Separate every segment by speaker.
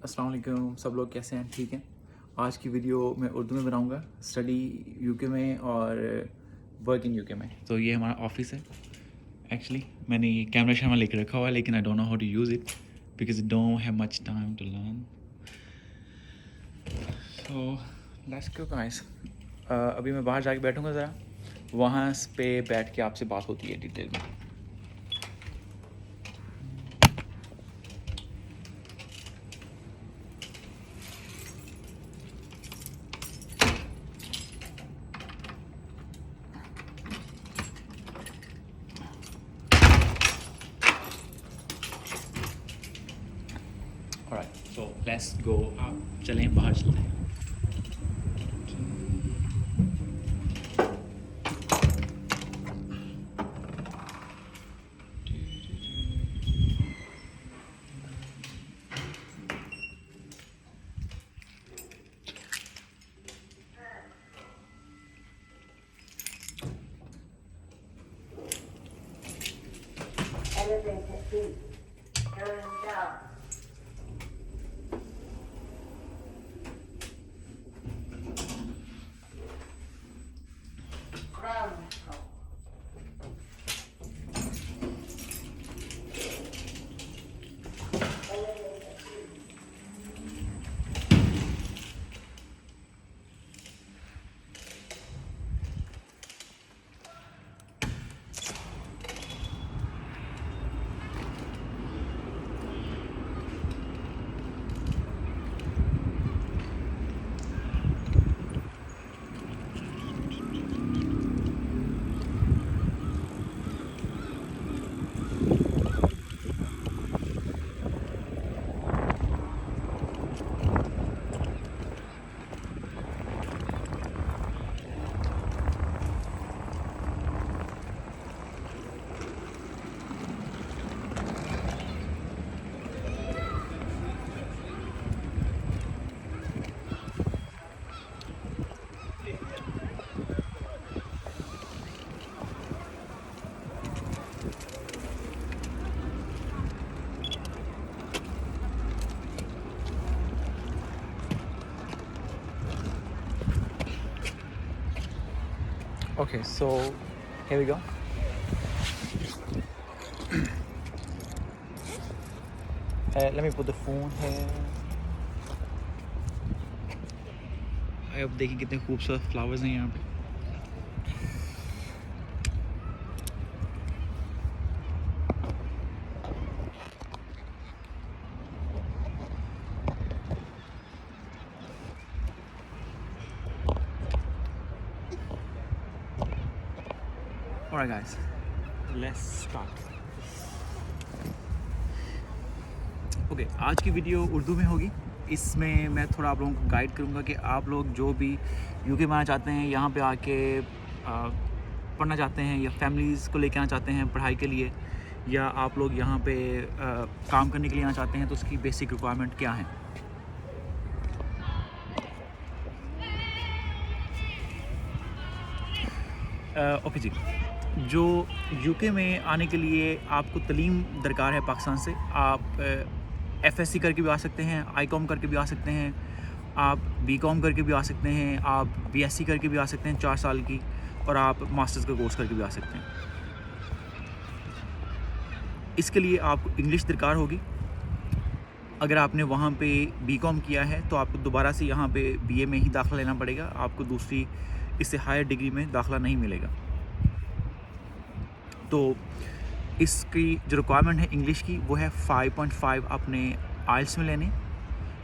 Speaker 1: अस्सलाम वालेकुम, सब लोग कैसे हैं? ठीक हैं। आज की वीडियो मैं उर्दू में बनाऊंगा। स्टडी यूके में और वर्क इन यूके में। तो ये हमारा ऑफिस है। एक्चुअली मैंने ये कैमरा शैमरा लेके रखा हुआ है, लेकिन I don't know how to use it because I don't have much time to learn. So let's go guys. अभी मैं बाहर जाके बैठूंगा ज़रा, वहाँ पे बैठ के आपसे बात होती है डिटेल में। Alright, so let's go out. चलें बाहर चलते हैं।
Speaker 2: Elevator B, going down. Ground floor. Elevator B.
Speaker 1: Okay, so here we go. Let me put the phone here. अब देखिए कितने खूबसूरत फ्लावर्स हैं यहाँ पे। Alright guys, let's start. Okay, आज की वीडियो उर्दू में होगी। इसमें मैं थोड़ा आप लोगों को गाइड करूँगा कि आप लोग जो भी यूके में आना चाहते हैं, यहाँ पे आके पढ़ना चाहते हैं, या फैमिलीज़ को लेके आना चाहते हैं पढ़ाई के लिए, या आप लोग यहाँ पे काम करने के लिए आना चाहते हैं, तो उसकी बेसिक रिक्वायरमेंट क्या है। ओके जी, जो यूके में आने के लिए आपको तलीम दरकार है पाकिस्तान से। आप एफएससी करके भी आ सकते हैं, आईकॉम करके भी आ सकते हैं, आप बीकॉम करके भी आ सकते हैं, आप बीएससी करके भी आ सकते हैं 4 साल की, और आप मास्टर्स का कोर्स करके भी आ सकते हैं। इसके लिए आपको इंग्लिश दरकार होगी। अगर आपने वहाँ पे बीकॉम किया है तो आपको दोबारा से यहाँ पे बीए में ही दाखिला लेना पड़ेगा, आपको दूसरी इससे हायर डिग्री में दाखिला नहीं मिलेगा। तो इसकी जो रिक्वायरमेंट है इंग्लिश की, वो है 5.5 आपने आइल्स में लेने,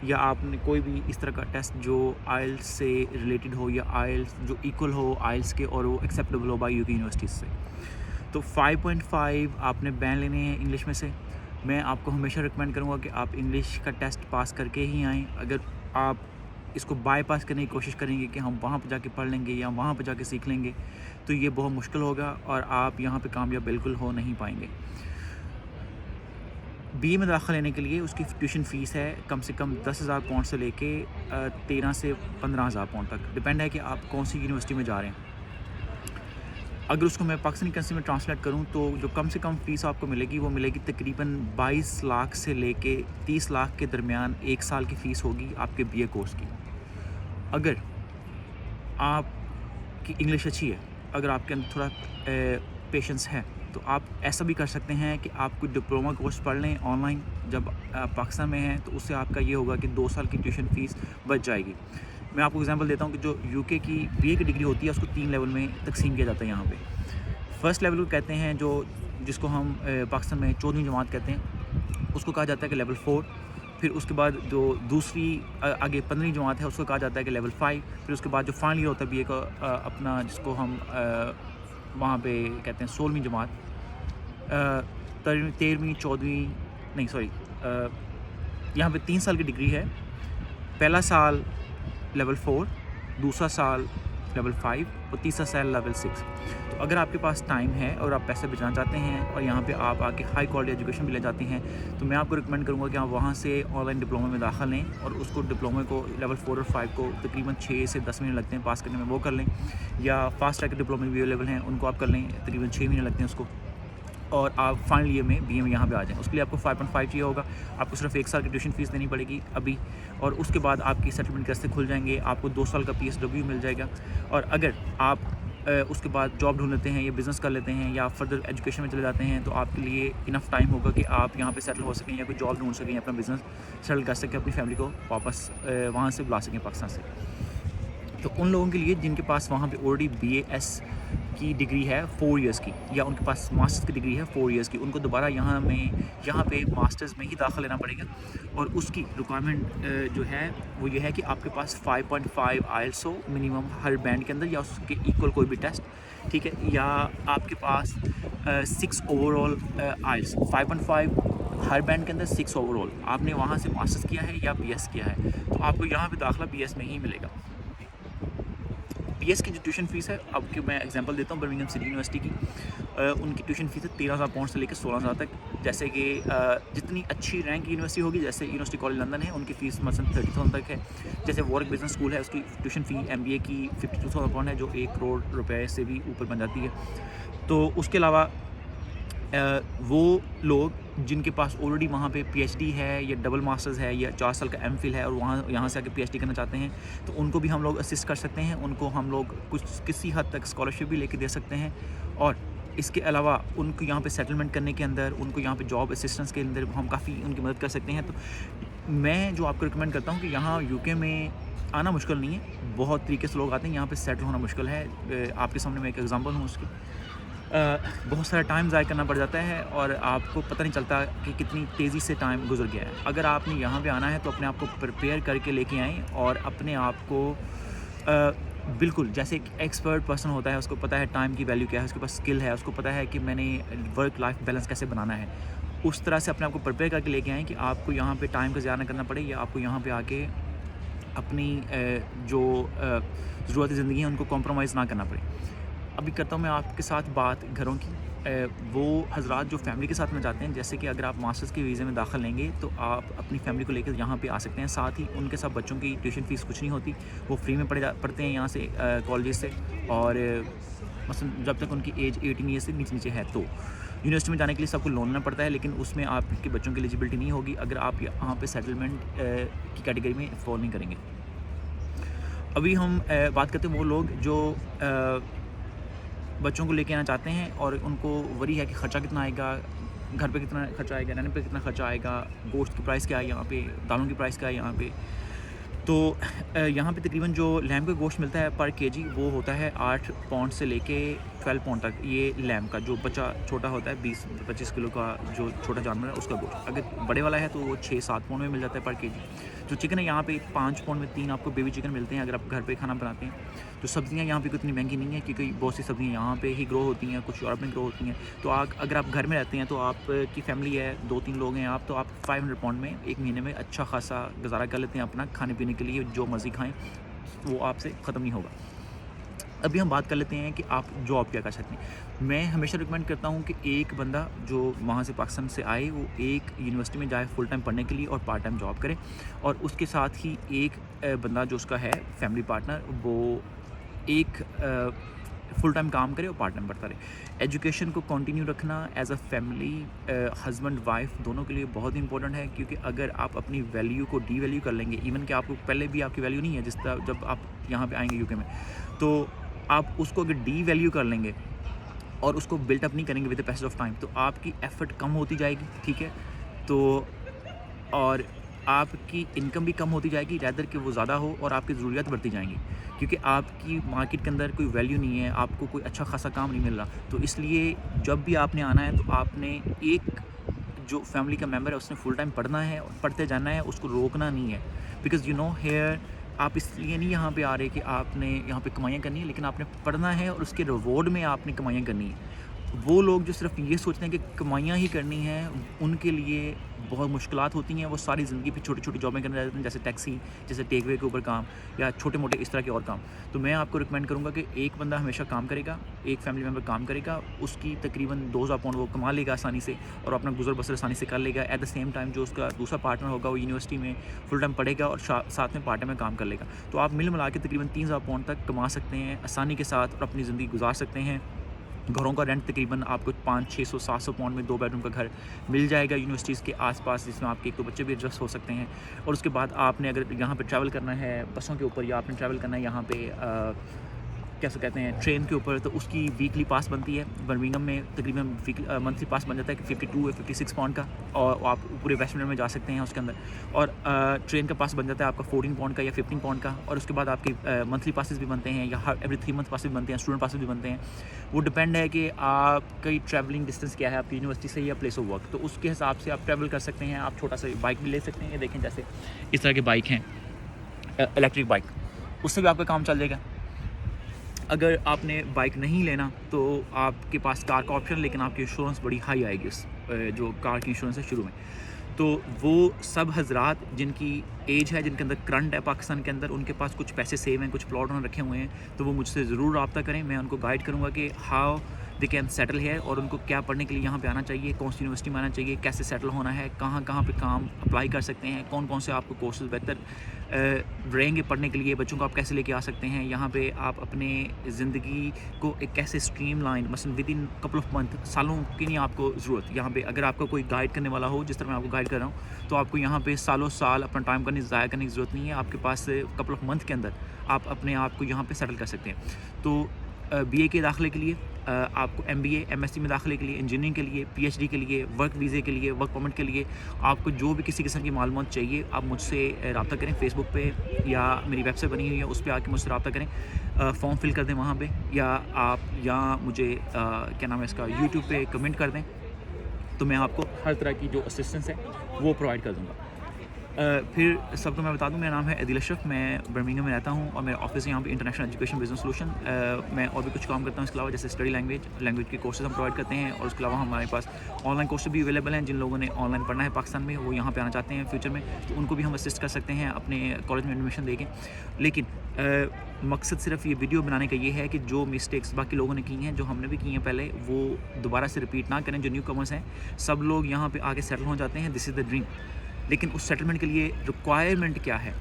Speaker 1: या आपने कोई भी इस तरह का टेस्ट जो आइल्स से रिलेटेड हो, या आइल्स जो इक्वल हो आइल्स के और वो एक्सेप्टेबल हो बाई यूके यूनिवर्सिटीज़ से। तो 5.5 आपने बैन लेने हैं इंग्लिश में से। मैं आपको हमेशा रिकमेंड करूँगा कि आप इंग्लिश का टेस्ट पास करके ही आएँ। अगर आप इसको बाईपास करने की कोशिश करेंगे कि हम वहाँ पर जाके पढ़ लेंगे या वहाँ पर जाके सीख लेंगे, तो ये बहुत मुश्किल होगा और आप यहाँ पे कामयाब बिल्कुल हो नहीं पाएंगे। बीए में दाखिला लेने के लिए उसकी ट्यूशन फ़ीस है कम से कम 10,000 पाउंड से लेके 13 से 15,000 पाउंड तक, डिपेंड है कि आप कौन सी यूनिवर्सिटी में जा रहे हैं। अगर उसको मैं पाकिस्तानी करेंसी में ट्रांसलेट करूं तो जो कम से कम फ़ीस आपको मिलेगी वो मिलेगी तकरीबन 22 लाख से लेके 30 लाख के दरमियान 1 साल की फ़ीस होगी आपके बीए कोर्स की। अगर आपकी इंग्लिश अच्छी है, अगर आपके अंदर थोड़ा पेशेंस है, तो आप ऐसा भी कर सकते हैं कि आप कोई डिप्लोमा कोर्स पढ़ लें ऑनलाइन जब आप पाकिस्तान में हैं, तो उससे आपका ये होगा कि 2 साल की ट्यूशन फ़ीस बच जाएगी। मैं आपको एग्जांपल देता हूँ कि जो यूके की बीए की डिग्री होती है उसको 3 लेवल में तकसीम किया जाता है यहाँ पे। फर्स्ट लेवल को कहते हैं जिसको हम पाकिस्तान में 14वीं जमात कहते हैं, उसको कहा जाता है कि लेवल 4। फिर उसके बाद जो दूसरी आगे 15वीं जमात है उसको कहा जाता है कि लेवल 5। फिर उसके बाद जो फाइनल ईयर होता है बीए का अपना जिसको हम वहाँ पे कहते हैं 16वीं जमात, 13वीं 14वीं नहीं सॉरी यहाँ पे 3 साल की डिग्री है। पहला साल लेवल 4, दूसरा साल लेवल 5 और तीसरा साल लेवल 6। तो अगर आपके पास टाइम है और आप पैसे बचाना चाहते हैं और यहाँ पे आप आके हाई क्वालिटी एजुकेशन भी ले जाते हैं, तो मैं आपको रिकमेंड करूँगा कि आप वहाँ से ऑनलाइन डिप्लोमा में दाखिल लें और उसको डिप्लोमा को लेवल 4 और 5 को तकरीबन 6 से 10 महीने लगते हैं पास करने में, वो कर लें। या फास्ट ट्रैक डिप्लोमा भी अवेलेबल हैं, उनको आप कर लें, तकरीबन 6 महीने लगते हैं उसको, और आप फाइनल ईयर में बीए में यहाँ पे आ जाएँ। उसके लिए आपको 5.5 चाहिए होगा, आपको सिर्फ 1 साल की ट्यूशन फ़ीस देनी पड़ेगी अभी, और उसके बाद आपकी सेटलमेंट के रास्ते खुल जाएंगे, आपको 2 साल का PSW मिल जाएगा। और अगर आप उसके बाद जॉब ढूंढ लेते हैं या बिज़नेस कर लेते हैं या फर्दर एजुकेशन में चले जाते हैं, तो आपके लिए इनफ टाइम होगा कि आप यहाँ पे सेटल हो सकें या कोई जॉब ढूंढ सकें, अपना बिज़नेस सेटल कर सकें, अपनी फैमिली को वापस वहाँ से बुला सकें पाकिस्तान से। तो उन लोगों के लिए जिनके पास वहाँ पे ऑलरेडी BAS की डिग्री है 4 इयर्स की, या उनके पास मास्टर्स की डिग्री है 4 इयर्स की, उनको दोबारा यहाँ पे मास्टर्स में ही दाखिला लेना पड़ेगा। और उसकी रिक्वायरमेंट जो है वो ये है कि आपके पास 5.5 IELTS हो मिनिमम हर बैंड के अंदर, या उसके इक्वल कोई भी टेस्ट, ठीक है, या आपके पास 6 ओवरऑल IELTS 5.5 हर बैंड के अंदर, 6 ओवरऑल आपने वहाँ से मास्टर्स किया है या BS किया है, तो आपको यहाँ पे दाखिला BS में ही मिलेगा। BS की जो ट्यूशन फ़ीस है, आपकी मैं एग्जांपल देता हूँ बर्मिंघम सिटी यूनिवर्सिटी की। उनकी ट्यूशन फ़ीस है 13,000 पाउंड से लेकर 16,000 तक। जैसे कि जितनी अच्छी रैंक यूनिवर्सिटी होगी, जैसे यूनिवर्सिटी कॉलेज लंदन है, उनकी फ़ीस मसलन 30,000 तक है। जैसे वॉर्क बिजनेस स्कूल है, उसकी ट्यूशन फ़ी MBA की 52,000 पाउंड है, जो 1 करोड़ रुपए से भी ऊपर बन जाती है। तो उसके अलावा वो लोग जिनके पास ऑलरेडी वहाँ पे PhD है या डबल मास्टर्स है या 4 साल का MPhil है और यहाँ से आके PhD करना चाहते हैं, तो उनको भी हम लोग असिस्ट कर सकते हैं, उनको हम लोग किसी हद तक स्कॉलरशिप भी लेके दे सकते हैं। और इसके अलावा उनको यहाँ पे सेटलमेंट करने के अंदर, उनको यहाँ पे जॉब असिस्टेंस के अंदर हम काफ़ी उनकी मदद कर सकते हैं। तो मैं जो आपको रिकमेंड करता हूँ कि यहाँ UK में आना मुश्किल नहीं है, बहुत तरीके से लोग आते हैं, यहाँ पे सेटल होना मुश्किल है। आपके सामने मैं एक एग्जांपल हूँ उसकी। बहुत सारा टाइम ज़ाया करना पड़ जाता है और आपको पता नहीं चलता कि कितनी तेज़ी से टाइम गुजर गया है। अगर आपने यहाँ पे आना है तो अपने आप को प्रिपेयर करके लेके आएँ और अपने आप को बिल्कुल जैसे एक एक्सपर्ट पर्सन होता है, उसको पता है टाइम की वैल्यू क्या है, उसके पास स्किल है, उसको पता है कि मैंने वर्क लाइफ बैलेंस कैसे बनाना है, उस तरह से अपने आप को प्रिपेयर करके लेके आएँ कि आपको यहाँ पे टाइम का ज़ाया ना करना पड़े, या आपको यहाँ पे आके अपनी जो ज़रूरती ज़िंदगी है उनको कॉम्प्रोमाइज़ ना करना पड़े। अभी करता हूँ मैं आपके साथ बात घरों की। वो हज़रात जो फैमिली के साथ में जाते हैं, जैसे कि अगर आप मास्टर्स के वीज़े में दाखिल लेंगे तो आप अपनी फैमिली को लेकर यहाँ पे आ सकते हैं। साथ ही उनके साथ बच्चों की ट्यूशन फ़ीस कुछ नहीं होती, वो फ्री में पढ़ते हैं यहाँ से कॉलेज से। और मसलन जब तक उनकी एज 18 ईयर से नीचे है, तो यूनिवर्सिटी में जाने के लिए सबको लोन लेना पड़ता है, लेकिन उसमें आपके बच्चों की एलिजिबिलिटी नहीं होगी अगर आप यहाँ पे सेटलमेंट की कैटेगरी में फॉल नहीं करेंगे। अभी हम बात करते हैं वो लोग जो बच्चों को लेके आना चाहते हैं और उनको वरी है कि ख़र्चा कितना आएगा, घर पे कितना खर्चा आएगा, रहने पे कितना खर्चा आएगा, गोश्त की प्राइस क्या है यहाँ पे, दालों की प्राइस क्या है यहाँ पे। तो यहाँ पे तकरीबन जो लैम का गोश्त मिलता है पर केजी वो होता है 8 पाउंड से लेके 12 पाउंड तक। ये लैम का जो बच्चा छोटा होता है 20-25 किलो का जो छोटा जानवर है उसका गोश्त, अगर बड़े वाला है तो वो 6-7 पाउंड में मिल जाता है पर केजी। जो चिकन है यहाँ पे 5 पाउंड में 3 आपको बेबी चिकन मिलते हैं अगर आप घर पे खाना बनाते हैं। तो सब्ज़ियाँ यहाँ पे इतनी महंगी नहीं है क्योंकि बहुत सी सब्ज़ियाँ यहाँ पे ही ग्रो होती हैं, कुछ यूरोप में ग्रो होती हैं। तो अगर आप घर में रहते हैं तो आपकी फैमिली है, 2-3 लोग हैं आप, तो आप 500 पाउंड में एक महीने में अच्छा खासा गुजारा कर लेते हैं अपना खाने पीने के लिए, जो मर्ज़ी खाएँ वो आपसे ख़त्म नहीं होगा। अभी हम बात कर लेते हैं कि आप जॉब क्या कर सकते हैं। मैं हमेशा रिकमेंड करता हूं कि एक बंदा जो वहां से पाकिस्तान से आए वो एक यूनिवर्सिटी में जाए फुल टाइम पढ़ने के लिए और पार्ट टाइम जॉब करे, और उसके साथ ही एक बंदा जो उसका है फैमिली पार्टनर, वो एक फुल टाइम काम करे और पार्ट टाइम पढ़ता रहे। एजुकेशन को कंटिन्यू रखना as a family, husband wife दोनों के लिए बहुत इंपॉर्टेंट है, क्योंकि अगर आप अपनी वैल्यू को डी वैल्यू कर लेंगे, इवन कि आपको पहले भी आपकी वैल्यू नहीं है जिस तरह जब आप यहाँ पे आएंगे यूके में, तो आप उसको अगर डी वैल्यू कर लेंगे और उसको बिल्टअप नहीं करेंगे with the passage of time, तो आपकी एफर्ट कम होती जाएगी, ठीक है। तो और आपकी इनकम भी कम होती जाएगी, रैदर कि वो ज़्यादा हो, और आपकी ज़रूरियात बढ़ती जाएंगी, क्योंकि आपकी मार्केट के अंदर कोई वैल्यू नहीं है, आपको कोई अच्छा खासा काम नहीं मिल रहा। तो इसलिए जब भी आपने आना है तो आपने एक जो फैमिली का मेम्बर है उसने फुल टाइम पढ़ना है और पढ़ते जाना है, उसको रोकना नहीं है। बिकॉज़ यू नो हेयर आप इसलिए नहीं यहाँ पे आ रहे कि आपने यहाँ पे कमाइयाँ करनी है, लेकिन आपने पढ़ना है और उसके रिवॉर्ड में आपने कमाइयाँ करनी है। वो लोग जो सिर्फ ये सोचते हैं कि कमाइयाँ ही करनी हैं, उनके लिए बहुत मुश्किलात होती हैं। वो सारी ज़िंदगी पे छोटी-छोटी जॉबें करने रहते हैं, जैसे टैक्सी, जैसे टेक अवे के ऊपर काम, या छोटे-मोटे इस तरह के और काम। तो मैं आपको रिकमेंड करूँगा कि एक बंदा हमेशा काम करेगा, एक फैमिली मेम्बर काम करेगा, उसकी तकरीबन 2000 पाउंड वो कमा लेगा आसानी से, और अपना गुज़र बसर आसानी से कर लेगा। एट द सेम टाइम जो उसका दूसरा पार्टनर होगा वो यूनिवर्सिटी में फुल टाइम पढ़ेगा और साथ में पार्ट टाइम में काम कर लेगा। तो आप मिल मिला के तकरीबन 3000 पाउंड तक कमा सकते हैं आसानी के साथ और अपनी ज़िंदगी गुजार सकते हैं। घरों का रेंट तकरीबन आपको 500-600-700 पाउंड में 2 बेडरूम का घर मिल जाएगा यूनिवर्सिटीज़ के आसपास, जिसमें आपके एक तो बच्चे भी एडजस्ट हो सकते हैं। और उसके बाद आपने अगर यहाँ पे ट्रैवल करना है बसों के ऊपर, या आपने ट्रैवल करना है यहाँ पे कैसे कहते हैं ट्रेन के ऊपर, तो उसकी वीकली पास बनती है। बर्मिंघम में तकरीबन मंथली पास बन जाता है कि 52 या 56 पाउंड का, और आप पूरे वेस्टमिंस्टर में जा सकते हैं उसके अंदर। और ट्रेन का पास बन जाता है आपका 14 पाउंड का या 15 पाउंड का। और उसके बाद आपके मंथली पासेस भी बनते हैं, या एवरी 3 मंथ पासेस भी बनते हैं, स्टूडेंट पासेस भी बनते हैं। वो डिपेंड है कि आपकी ट्रैवलिंग डिस्टेंस क्या है आपकी यूनिवर्सिटी से या प्लेस ऑफ वर्क, तो उसके हिसाब से आप ट्रैवल कर सकते हैं। आप छोटा सा बाइक भी ले सकते हैं, ये देखें जैसे इस तरह के बाइक हैं, इलेक्ट्रिक बाइक, उससे भी आपका काम चल जाएगा। अगर आपने बाइक नहीं लेना तो आपके पास कार का ऑप्शन, लेकिन आपकी इंश्योरेंस बड़ी हाई आएगी उस जो कार की इंश्योरेंस है शुरू में। तो वो सब हजरात जिनकी एज है, जिनके अंदर करंट है पाकिस्तान के अंदर, उनके पास कुछ पैसे सेव हैं, कुछ प्लॉट उन्होंने रखे हुए हैं, तो वो मुझसे ज़रूर रब्ता करें। मैं उनको गाइड करूँगा कि हाउ दे कैन सेटल है, और उनको क्या पढ़ने के लिए यहाँ पे आना चाहिए, कौन सी यूनिवर्सिटी में आना चाहिए, कैसे सेटल होना है, कहाँ कहाँ पे काम अप्लाई कर सकते हैं, कौन कौन से आपको कोर्सेज बेहतर रहेंगे पढ़ने के लिए, बच्चों को आप कैसे लेके आ सकते हैं यहाँ पे, आप अपने ज़िंदगी को एक कैसे स्ट्रीमलाइन, मसलन with in couple of month, सालों की नहीं आपको ज़रूरत यहाँ पे। अगर आपका कोई गाइड करने वाला हो, जिस तरह मैं आपको गाइड कर रहा हूँ, तो आपको यहाँ पे सालों साल अपना टाइम ज़ाया करने की ज़रूरत नहीं है। आपके पास कपल ऑफ मंथ के अंदर आप अपने आप को यहाँ पे सेटल कर सकते हैं। तो बीए के दाखिले के लिए, आपको एमबीए एमएससी में दाखिले के लिए, इंजीनियरिंग के लिए, पीएचडी के लिए, वर्क वीज़े के लिए, वर्क परमिट के लिए, आपको जो भी किसी किस्म की मालूमात चाहिए आप मुझसे रब्ता करें फेसबुक पे, या मेरी वेबसाइट बनी हुई है उस पर आके मुझसे रब्ता करें, फॉर्म फिल कर दें वहाँ पे, या आप यहाँ मुझे क्या नाम है इसका यूट्यूब पे कमेंट कर दें, तो मैं आपको हर तरह की जो असिस्टेंस है वो प्रोवाइड कर दूँगा। फिर सबको मैं बता दूं, मेरा नाम है अदील अशरफ, मैं बर्मिंघम में रहता हूं, और मेरा ऑफिस है यहाँ पे इंटरनेशनल एजुकेशन बिजनेस सोल्यूशन। मैं और भी कुछ काम करता हूँ इसके अलावा, जैसे स्टडी लैंग्वेज के कोर्सेज हम प्रोवाइड करते हैं, और उसके अलावा हमारे पास ऑनलाइन कोर्सेज भी अवेलेबल हैं। जिन लोगों ने ऑनलाइन पढ़ना है पाकिस्तान में, वो यहाँ पे आना चाहते हैं फ्यूचर में, तो उनको भी हम असिस्ट कर सकते हैं अपने कॉलेज में एडमिशन देके। लेकिन मकसद सिर्फ ये वीडियो बनाने का ये है कि जो मिस्टेक्स बाकी लोगों ने की हैं, जो हमने भी की हैं पहले, वो दोबारा से रिपीट ना करें। जो न्यू कमर्स हैं, सब लोग यहाँ पे आके सेटल हो जाते हैं, दिस इज़ द ड्रीम, लेकिन उस सेटलमेंट के लिए रिक्वायरमेंट क्या है,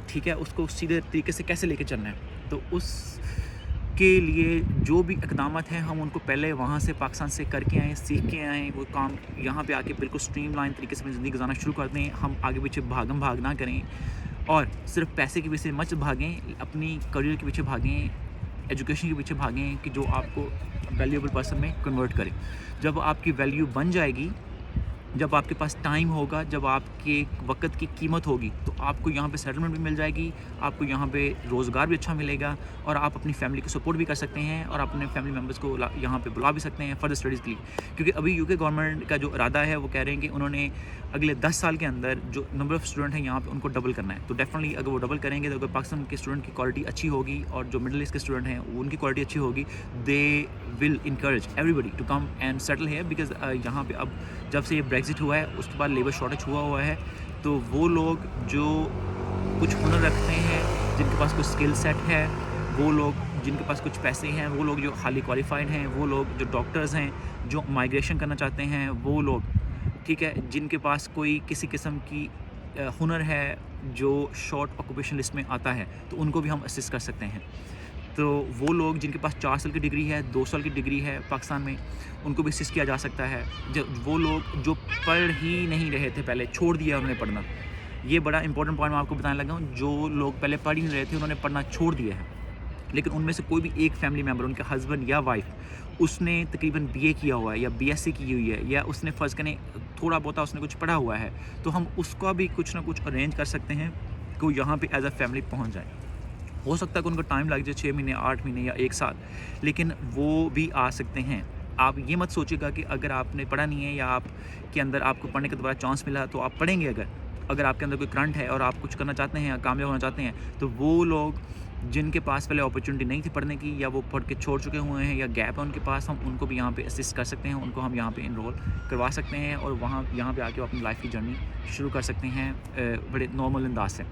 Speaker 1: ठीक है, उसको सीधे तरीके से कैसे लेके चलना है। तो उसके लिए जो भी इक़दामात हैं, हम उनको पहले वहाँ से पाकिस्तान से करके आएँ, सीख के आएँ, वो काम यहाँ पे आके बिल्कुल स्ट्रीमलाइन तरीके से अपनी ज़िंदगी गुजारना शुरू कर दें। हम आगे पीछे भागम भाग ना करें, और सिर्फ पैसे के पीछे मत भागें, अपनी करियर के पीछे भागें, एजुकेशन के पीछे भागें कि जो आपको वैल्यूएबल पर्सन में कन्वर्ट करे। जब आपकी वैल्यू बन जाएगी, जब आपके पास टाइम होगा, जब आपके वक़्त की कीमत होगी, तो आपको यहाँ पे सेटलमेंट भी मिल जाएगी, आपको यहाँ पे रोज़गार भी अच्छा मिलेगा, और आप अपनी फैमिली को सपोर्ट भी कर सकते हैं, और अपने फैमिली मेम्बर्स को यहाँ पे बुला भी सकते हैं फर्दर स्टडीज़ के लिए। क्योंकि अभी यूके गवर्नमेंट का जो इरादा है, वो कह रहे हैं कि उन्होंने अगले 10 साल के अंदर जो नंबर ऑफ़ स्टूडेंट हैं यहाँ पे, उनको डबल करना है। तो डेफिनेटली अगर वो डबल करेंगे, तो अगर पाकिस्तान के स्टूडेंट की क्वालिटी अच्छी होगी, और जो मिडिल ईस्ट के स्टूडेंट हैं उनकी क्वालिटी अच्छी होगी, they will encourage everybody to come and settle here. Because यहाँ पे अब जब से ये ब्रेग्जिट हुआ है, उसके बाद लेबर शॉर्टेज हुआ है, तो वो लोग जो कुछ हुनर रखते हैं, जिनके पास कुछ स्किल सेट है, वो लोग जिनके पास कुछ पैसे हैं, वो लोग जो हाईली क्वालिफाइड हैं, वो लोग जो डॉक्टर्स हैं, जो माइग्रेशन करना चाहते हैं, वो लोग, ठीक है, जिनके पास कोई किसी किस्म की हुनर है जो शॉर्ट ऑक्यूपेशन लिस्ट में आता है, तो उनको भी हम असिस्ट कर सकते हैं। तो वो लोग जिनके पास 4 साल की डिग्री है, 2 साल की डिग्री है पाकिस्तान में, उनको भी असिस्ट किया जा सकता है। वो लोग जो पढ़ ही नहीं रहे थे पहले, छोड़ दिया उन्होंने पढ़ना, ये बड़ा इंपॉर्टेंट पॉइंट मैं आपको बताने लगा हूँ। जो लोग पहले पढ़ ही नहीं रहे थे, उन्होंने पढ़ना छोड़ दिया है, लेकिन उनमें से कोई भी एक फैमिली मेम्बर, उनके हस्बैंड या वाइफ, उसने तकरीबन बीए किया हुआ है या बीएससी की हुई है, या उसने फ़र्ज़ करें थोड़ा बहुत उसने कुछ पढ़ा हुआ है, तो हम उसका भी कुछ ना कुछ अरेंज कर सकते हैं कि वो यहाँ पे एज अ फैमिली पहुँच जाए। हो सकता है कि उनको टाइम लग जाए 6 महीने, 8 महीने या 1 साल, लेकिन वो भी आ सकते हैं। आप ये मत सोचिएगा कि अगर आपने पढ़ा नहीं है या आपके अंदर आपको पढ़ने का दोबारा चांस मिला तो आप पढ़ेंगे। अगर आपके अंदर कोई करंट है और आप कुछ करना चाहते हैं या कामयाब होना चाहते हैं, तो वो लोग जिनके पास पहले अपॉर्चुनिटी नहीं थी पढ़ने की, या वो पढ़ के छोड़ चुके हुए हैं या गैप है उनके पास, हम उनको भी यहाँ पे असिस्ट कर सकते हैं, उनको हम यहाँ पे इनरोल करवा सकते हैं और यहाँ पे आके वो अपनी लाइफ की जर्नी शुरू कर सकते हैं बड़े नॉर्मल अंदाज से।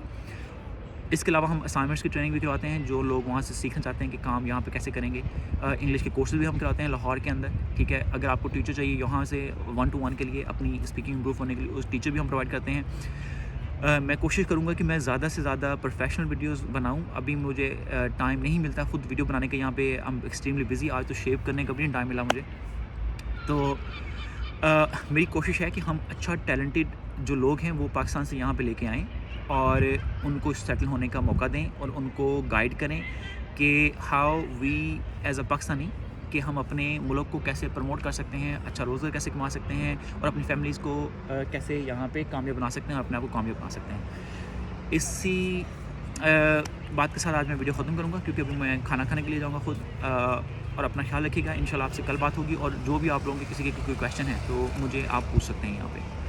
Speaker 1: इसके अलावा हम असाइनमेंट्स की ट्रेनिंग भी करवाते हैं, जो लोग वहाँ से सीखना चाहते हैं कि काम यहाँ पे कैसे करेंगे। इंग्लिश के कोर्सेज भी हम कराते हैं लाहौर के अंदर, ठीक है। अगर आपको टीचर चाहिए यहाँ से 1 to 1 के लिए अपनी स्पीकिंग इम्प्रूव होने के लिए, उस टीचर भी हम प्रोवाइड करते हैं। मैं कोशिश करूँगा कि मैं ज़्यादा से ज़्यादा प्रोफेशनल वीडियोस बनाऊँ। अभी मुझे टाइम नहीं मिलता खुद वीडियो बनाने का, यहाँ पे आई एम एक्सट्रीमली बिजी। आज तो शेव करने का भी नहीं टाइम मिला मुझे। तो मेरी कोशिश है कि हम अच्छा टैलेंटेड जो लोग हैं वो पाकिस्तान से यहाँ पे लेके आएँ और उनको सेटल होने का मौका दें और उनको गाइड करें कि how we as a Pakistani कि हम अपने मुल्क को कैसे प्रमोट कर सकते हैं, अच्छा रोज़गार कैसे कमा सकते हैं और अपनी फैमिलीज़ को कैसे यहाँ पे कामयाब बना सकते हैं और अपने आप को कामयाब बना सकते हैं। इसी बात के साथ आज मैं वीडियो ख़त्म करूँगा, क्योंकि अभी मैं खाना खाने के लिए जाऊँगा खुद। और अपना ख्याल रखिएगा। इंशाल्लाह आपसे कल बात होगी, और जो भी आप लोगों के किसी के कोई क्वेश्चन है तो मुझे आप पूछ सकते हैं यहाँ पे।